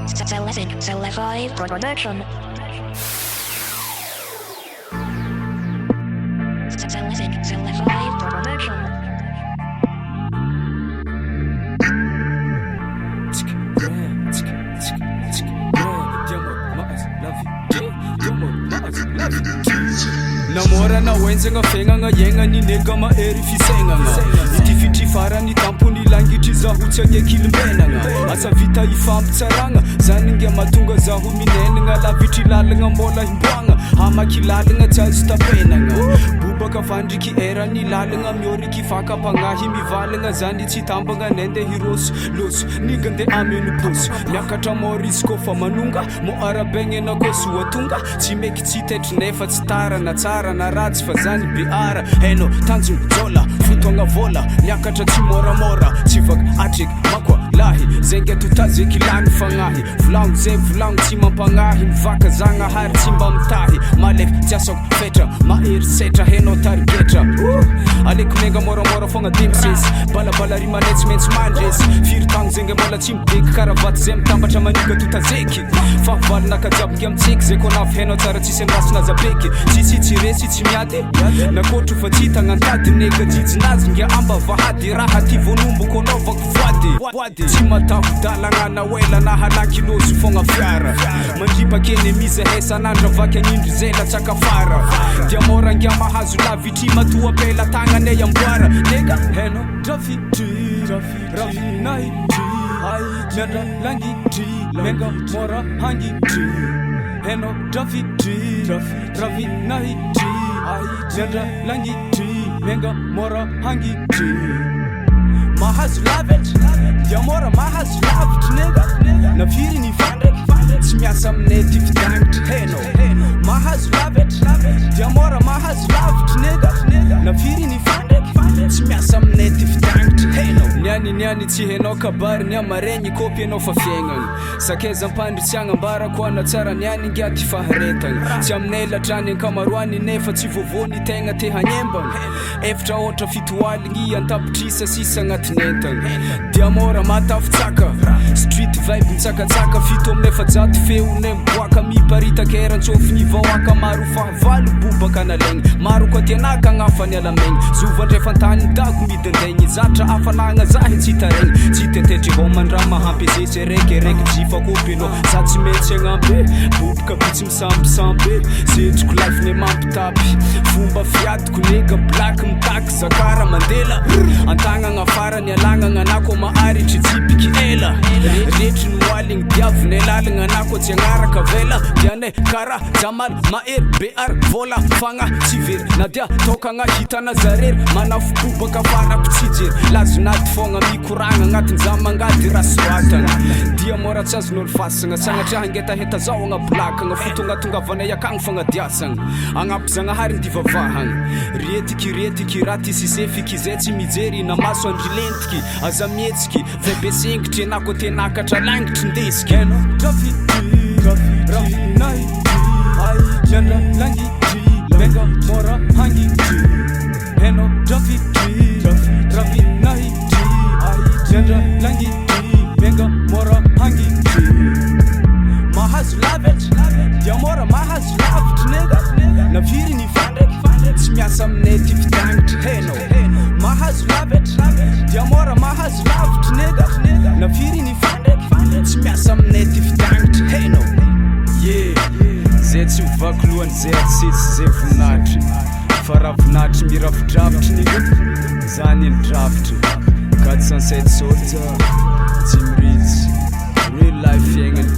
Cell5 Production. Cell5 Production. Namora na wenzanga fenganga yenga ni nega ma eri fisenganga iti fitri farany tampony langitry zaho tsy agnekilimbenagna asa vita ifampitsaragna zany nge matonga zaho minenagna lavitry lalagna mbola himboagna amaky lalagna tsy azo tapenagna bobaka fandriky erany lalagna mioriky fakapagnahy mivalagna zany tsy tambagna nende hiroso loso nigande ameno poso miakatra mora izy kofa manonga mo arabegnena kosoa tonga tsy meky tsy tetry nefa tsy tara na tsara na ratsy fa zany beara heno tanjony jola fotoagna vola miakatra tsy moramora tsy vaky atriky makoa lahy zenga totazeky lany fagnahy volagno zay volagno tsy mampagnahy mivaka zagnahary tsy mba mitahy maleky tsy asako fetra maerisetra heno tarigetra aleky menga moramora fogna demisesy balabala ry manetsy mentsy mandresy firy tagno zenga mbola tsy mideky karavaty zay mitambatra maniga totazeky fahavalonakajiaby amtseky zay konavy heno tsara tsisy andrasinazabeky tsisy tsy resy tsy miady nakotro fa tsy tagnantady nega jijinazy ngia amba vahady raha ty vonomboko anaovako voady tsy mataho dalagna na wela na halaky loso fogna fiara mandripakeny miza hesanandra vaky anindry zela tsakafara dia mora ngia mahazo lavitry matoa pela tagnanay amboara nega heno drafitry ravinahitry miandra langitry menga mora hangitry heno drafitry ravinahitry miandra langitry menga mora hangitry mahazo lavitry dia mora mahazo lavitry nega na firy ny fandraiky tsy miasa aminay ty fidangitry heno mahazo lavitry dia mora mahazo lavitry nega na firy ny fandraiky tsy miasa aminay ty fidangitry heno niany tsy henao kabary ny amaregny kopy anao fa fiaignagna sakeza mpandritsiagna mbarako ana tsara niany ngia ty faharetagna tsy aminay latrany ankamaroany nefa tsy vovony tegna te hagnembagna efatra ohatra fitoaligny antapitrisa sisa agnatiny entagna dia mora matafitsaka street vibe mitsakatsaka fito amin'ny efajato feonay miboaka miparitaka erantsofiny vahoaka maro fahavalo bobaka nalegny maro koa tianaka agnafany alamegny zovandray fantany dako midendaigny zatra afanagna zahy tsy taregny tsy tetetry homandraha mahampesesy raiky jifa kopino za tsy metsy agnampy boboka bitsy misampisampy zetriko lafiny mampitapy fomba fiatiko nega black mitaky zakara mandela antagnagna farany alagnagna anako maaritry jipiky ela retry ny moaligny diaviny lalagna anako tsy agnaraka vela dianay kara jamaly mahery bear vola fagna tsy very na dia tokagna hitana zarery manafo bobaka farako tsy jery lazonady fogna mikoragna agnatiny za mangady rasoatana dia mora tsy azon'olo fasagna sagnatria hangetaheta zao agnabolakagna fotoagna tongavanay akagny fagnadiasagna agnampy zagnahary ndivavahagna retiky raha ty sisefiky zay tsy mijery na maso andrilentiky aza mietsiky vebesengitry anako tenakatra langitry ndesiky heno drafitry ravinahitry miandra langitry menga mora hangitry heno drafitry ravinahitry miandra langitry menga mora hangitry mahazo lavitry dia mora mahazo lavitry nega na firy ny fandraiky tsy miasa aminay ty fidangitry heno mahazo lavitry dia mora mahazo lavitry nega na firy ny fandraiky tsy miasa aminay ty fidangitry heno zay tsy mivaky lohany zay atsetsy zay voninahitry fa raha voninahitry miravidravitry niga zany eny dravitry 407 soldier Jim Reeds real life fiaignany